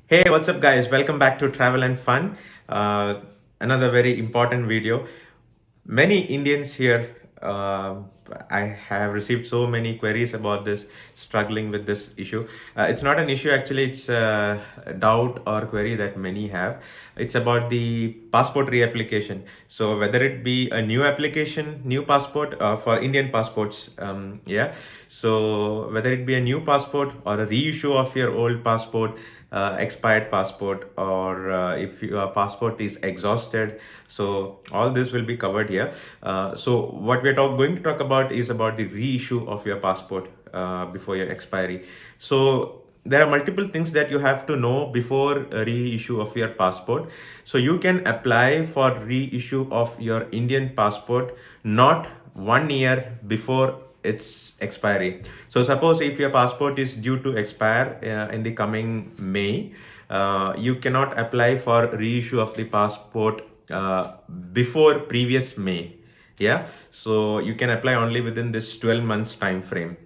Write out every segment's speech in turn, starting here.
Hey, what's up, guys? Welcome back to Travel and Fun. Uh, Another very important video. Many Indians here, I have received so many queries about this, struggling with this issue. It's not an issue, actually, it's a doubt or query that many have. It's about the passport reapplication. So, whether it be a new application, new passport for Indian passports, yeah. So, whether it be a new passport or a reissue of your old passport, expired passport, or if your passport is exhausted, so all this will be covered here. So what we're going to talk about is about the reissue of your passport before your expiry. So there are multiple things that you have to know before a reissue of your passport. So you can apply for reissue of your Indian passport not 1 year before its expiry. So suppose if your passport is due to expire in the coming May, you cannot apply for reissue of the passport before previous May. Yeah, so you can apply only within this 12 months time frame.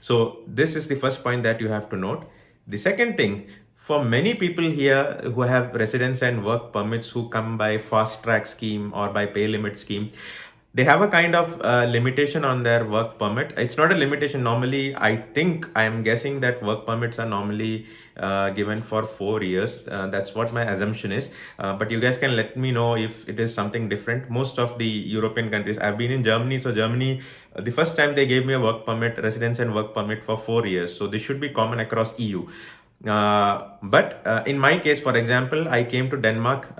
So this is the first point that you have to note. The second thing, for many people here who have residence and work permits who come by fast track scheme or by pay limit scheme, they have a kind of limitation on their work permit. It's not a limitation. Normally, I am guessing that work permits are normally given for 4 years. That's what my assumption is. But you guys can let me know if it is something different. Most of the European countries, I've been in Germany. So Germany, the first time they gave me a work permit, residence and work permit for 4 years. So this should be common across EU. But in my case, for example, I came to Denmark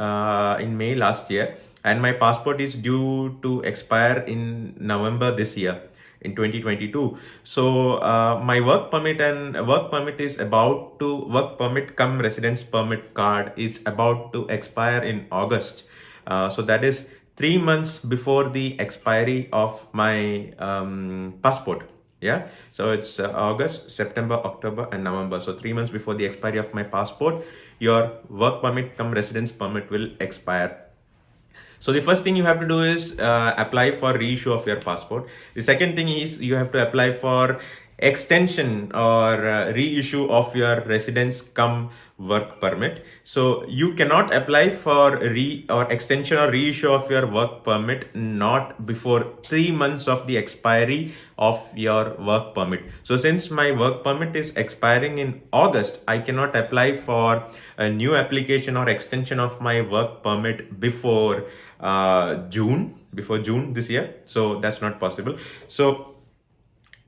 in May last year, and my passport is due to expire in November this year, in 2022. So my work permit come residence permit card is about to expire in August. So that is 3 months before the expiry of my passport. Yeah, so it's August, September, October, and November. So 3 months before the expiry of my passport, your work permit come residence permit will expire. So the first thing you have to do is apply for reissue of your passport. The second thing is you have to apply for extension or reissue of your residence come work permit. So you cannot apply for or extension or reissue of your work permit not before 3 months of the expiry of your work permit. So since my work permit is expiring in August, I cannot apply for a new application or extension of my work permit before June this year. So that's not possible. So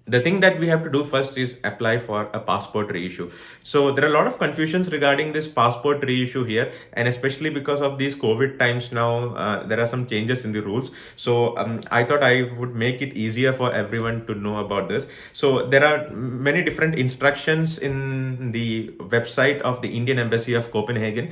the thing that we have to do first is apply for a passport reissue. So there are a lot of confusions regarding this passport reissue here, and especially because of these COVID times now, there are some changes in the rules. So I thought I would make it easier for everyone to know about this. So there are many different instructions in the website of the Indian Embassy of Copenhagen.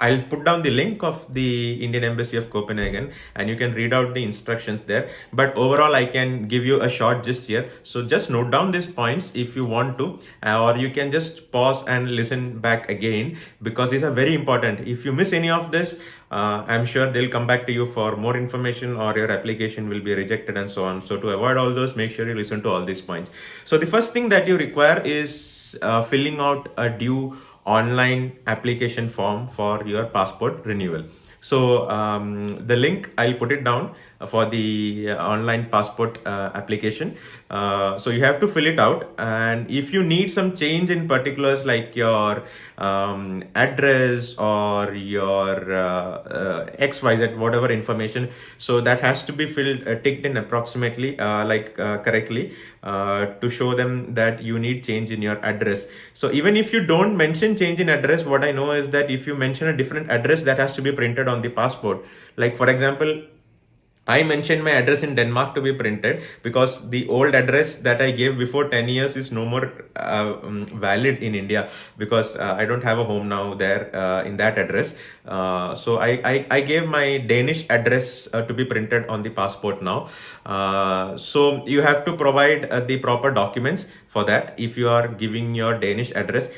I'll put down the link of the Indian Embassy of Copenhagen, and you can read out the instructions there. But overall, I can give you a short gist here. So just note down these points if you want to, or you can just pause and listen back again, because these are very important. If you miss any of this, I'm sure they'll come back to you for more information, or your application will be rejected and so on. So to avoid all those, make sure you listen to all these points. So the first thing that you require is filling out a due online application form for your passport renewal. So the link, I'll put it down for the online passport application. So you have to fill it out, and if you need some change in particulars like your address or your XYZ, whatever information, so that has to be filled, ticked in approximately correctly, to show them that you need change in your address. So even if you don't mention change in address, what I know is that if you mention a different address, that has to be printed on the passport. Like for example, I mentioned my address in Denmark to be printed because the old address that I gave before 10 years is no more valid in India, because I don't have a home now there in that address. So I gave my Danish address to be printed on the passport now. So you have to provide the proper documents for that if you are giving your Danish address.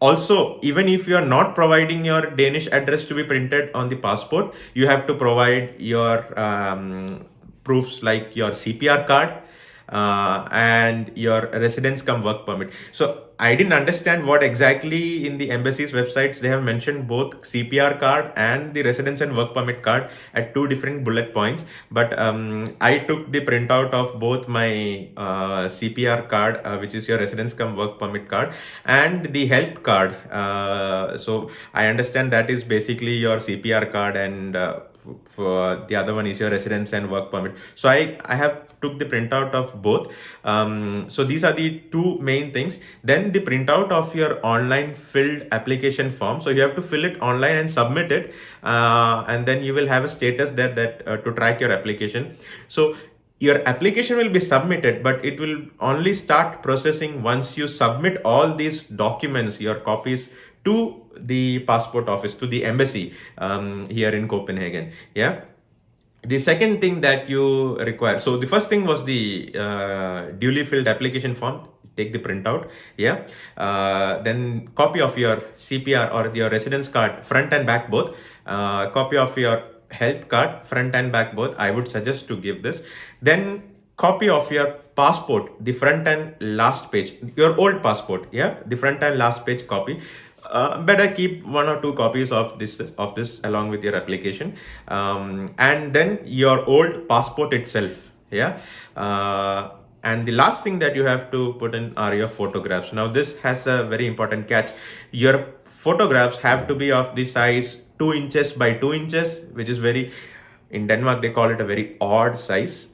Also, even if you are not providing your Danish address to be printed on the passport, you have to provide your proofs like your CPR card, and your residence come work permit. So I didn't understand what exactly in the embassy's websites they have mentioned both CPR card and the residence and work permit card at two different bullet points. But I took the printout of both my CPR card, which is your residence come work permit card, and the health card. So I understand that is basically your CPR card, and for the other one is your residence and work permit. So I have took the printout of both. So these are the two main things. Then the printout of your online filled application form. So you have to fill it online and submit it, and then you will have a status there that to track your application. So your application will be submitted, but it will only start processing once you submit all these documents, your copies, to the passport office, to the embassy here in Copenhagen. Yeah. The second thing that you require, so the first thing was the duly filled application form. Take the printout. Yeah. Then copy of your CPR or your residence card, front and back both. Copy of your health card, front and back both. I would suggest to give this. Then copy of your passport, the front and last page, your old passport. Yeah, the front and last page copy. Better keep one or two copies of this along with your application, and then your old passport itself. Yeah. And the last thing that you have to put in are your photographs. Now this has a very important catch. Your photographs have to be of the size 2 inches by 2 inches, which is very, in Denmark, they call it a very odd size.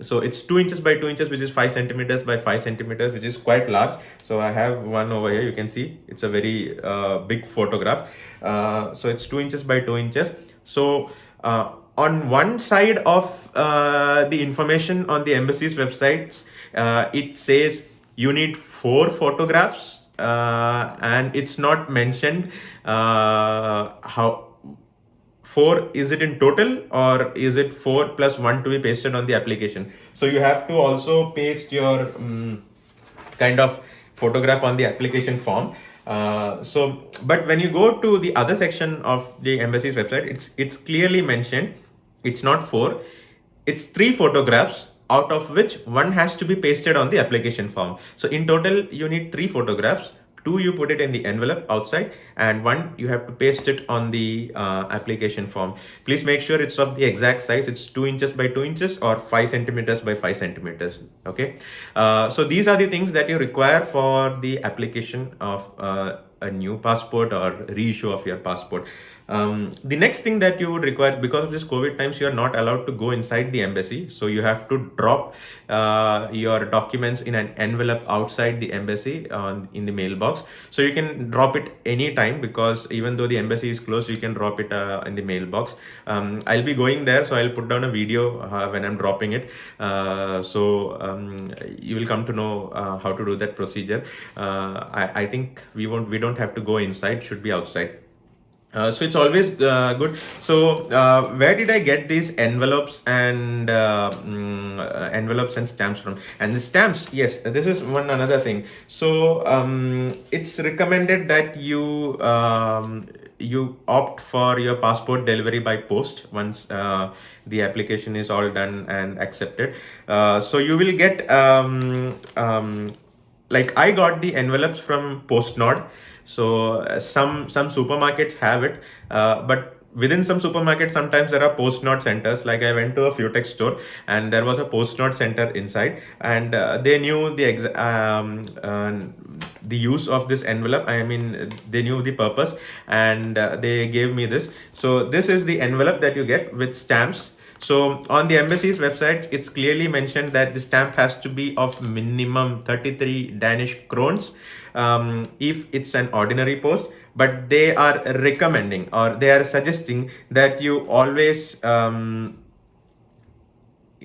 So it's 2 inches by 2 inches, which is 5 centimeters by 5 centimeters, which is quite large. So I have one over here. You can see it's a very big photograph. So it's 2 inches by 2 inches. So on one side of the information on the embassy's websites, it says you need 4 photographs, and it's not mentioned how 4, is it in total, or is it 4 plus 1 to be pasted on the application? So you have to also paste your kind of photograph on the application form. But when you go to the other section of the embassy's website, it's clearly mentioned it's not 4, it's 3 photographs, out of which 1 has to be pasted on the application form. So in total, you need 3 photographs. 2 you put it in the envelope outside, and 1 you have to paste it on the application form. Please make sure it's of the exact size. It's 2 inches by 2 inches or 5 centimeters by 5 centimeters. Okay. So these are the things that you require for the application of a new passport or reissue of your passport. The next thing that you would require, because of this COVID times, you are not allowed to go inside the embassy. So you have to drop your documents in an envelope outside the embassy in the mailbox. So you can drop it anytime, because even though the embassy is closed, you can drop it in the mailbox. I'll be going there, so I'll put down a video when I'm dropping it. You will come to know how to do that procedure. I think we don't have to go inside, should be outside. So it's always good. So where did I get these envelopes and envelopes and stamps from? And the stamps, yes, this is one another thing. So it's recommended that you opt for your passport delivery by post once the application is all done and accepted. So you will get like I got the envelopes from PostNord. So some supermarkets have it, but within some supermarkets, sometimes there are PostNord centers. Like I went to a Futex store, and there was a PostNord center inside, and they knew the use of this envelope. I mean, they knew the purpose, and they gave me this. So this is the envelope that you get with stamps. So on the embassy's websites, it's clearly mentioned that the stamp has to be of minimum 33 Danish krones if it's an ordinary post. But they are recommending, or they are suggesting, that you always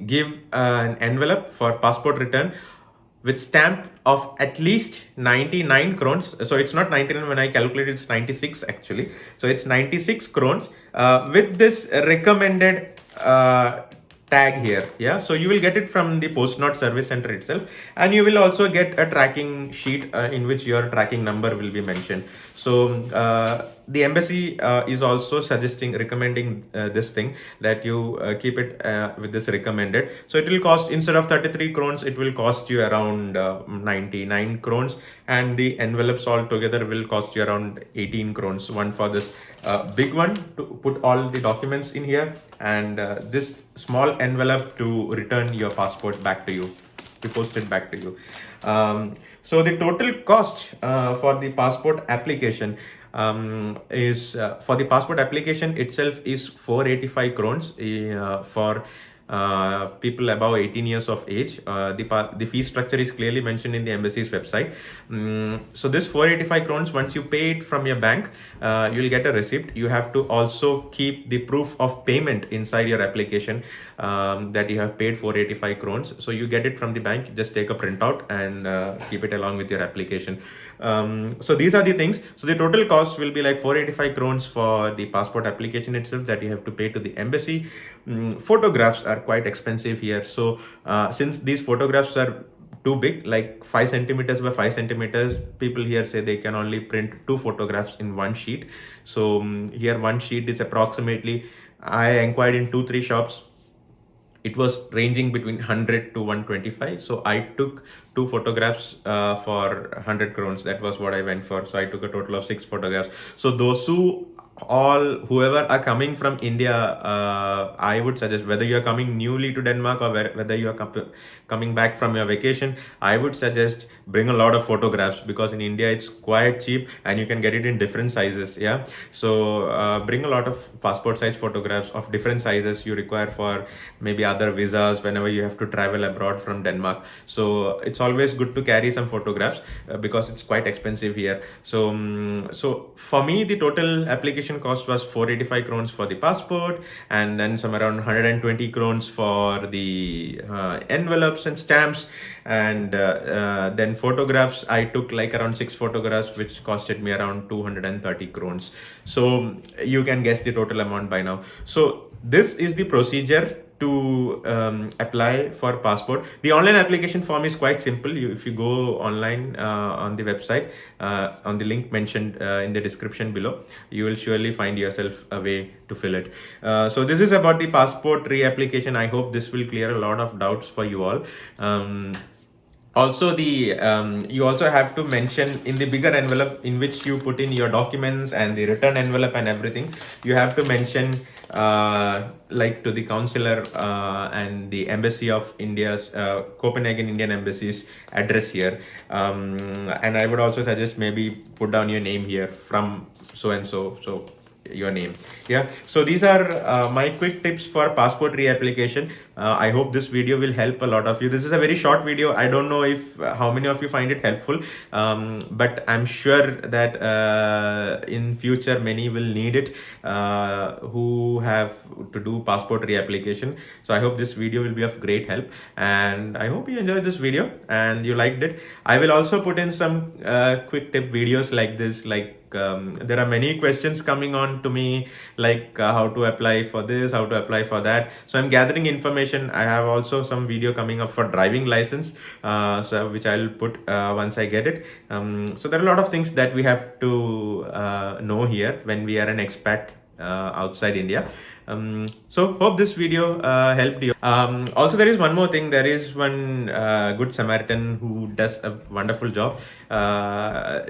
give an envelope for passport return with stamp of at least 99 krones. So it's not 99 when I calculate, it's 96 actually. So it's 96 krones with this recommended tag here. Yeah, so you will get it from the post note service center itself, and you will also get a tracking sheet in which your tracking number will be mentioned. So the embassy is also recommending this thing, that you keep it with this recommended. So it will cost, instead of 33 crowns, it will cost you around 99 crowns, and the envelopes all together will cost you around 18 crowns. One for this big one to put all the documents in here, and this small envelope to return your passport back to you, to post it back to you. So the total cost for the passport application is for the passport application itself is 485 crowns for people above 18 years of age. The fee structure is clearly mentioned in the embassy's website. So this 485 crowns, once you pay it from your bank, you will get a receipt. You have to also keep the proof of payment inside your application, that you have paid 485 crowns. So you get it from the bank, just take a printout and keep it along with your application. So these are the things. So the total cost will be like 485 crowns for the passport application itself, that you have to pay to the embassy. Photographs are quite expensive here. So since these photographs are too big, like 5 centimeters by 5 centimeters, people here say they can only print 2 photographs in one sheet. So here one sheet is approximately, I inquired in 2-3 shops, it was ranging between 100 to 125. So I took 2 photographs for 100 crowns. That was what I went for. So I took a total of 6 photographs. So those whoever are coming from India, I would suggest, whether you are coming newly to Denmark or whether you are coming back from your vacation, I would suggest bring a lot of photographs, because in India it's quite cheap and you can get it in different sizes. Yeah, so bring a lot of passport size photographs of different sizes you require for maybe other visas whenever you have to travel abroad from Denmark. So it's always good to carry some photographs because it's quite expensive here. So for me, the total application cost was 485 crowns for the passport, and then some around 120 crowns for the envelopes and stamps, and then photographs. I took like around 6 photographs, which costed me around 230 crowns. So you can guess the total amount by now. So this is the procedure to apply for passport. The online application form is quite simple. If you go online on the website, on the link mentioned in the description below, you will surely find yourself a way to fill it. So this is about the passport reapplication. I hope this will clear a lot of doubts for you all. Also, you also have to mention in the bigger envelope in which you put in your documents and the return envelope and everything, you have to mention like to the consular and the embassy of India's Copenhagen Indian Embassy's address here. And I would also suggest maybe put down your name here, from so and so, so your name. Yeah, so these are my quick tips for passport reapplication. I hope this video will help a lot of you. This is a very short video. I don't know if how many of you find it helpful, but I'm sure that in future many will need it who have to do passport reapplication. So I hope this video will be of great help, and I hope you enjoyed this video and you liked it. I will also put in some quick tip videos like this, like there are many questions coming on to me, like how to apply for this, how to apply for that. So I'm gathering information. I have also some video coming up for driving license, so which I'll put once I get it. So there are a lot of things that we have to know here when we are an expat outside India. So hope this video helped you. Also, there is one more thing. There is one good Samaritan who does a wonderful job.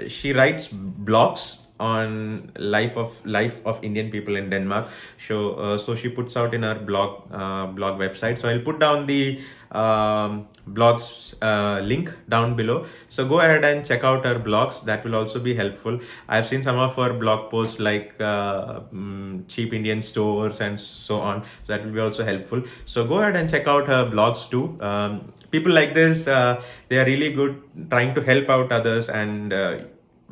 She writes blogs on life of Indian people in Denmark. So she puts out in her blog website. So I'll put down the blogs link down below. So go ahead and check out her blogs. That will also be helpful. I've seen some of her blog posts, like cheap Indian stores and so on. So that will be also helpful. So go ahead and check out her blogs too. People like this, they are really good trying to help out others, and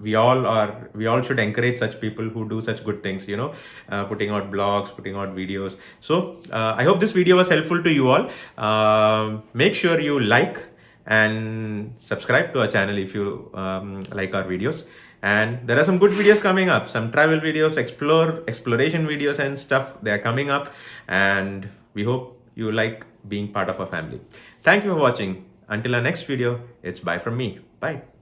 we all should encourage such people who do such good things, putting out blogs, putting out videos. So I hope this video was helpful to you all. Make sure you like and subscribe to our channel if you like our videos. And there are some good videos coming up, some travel videos, exploration videos and stuff. They are coming up, and we hope you like being part of our family. Thank you for watching. Until our next video, it's bye from me. Bye.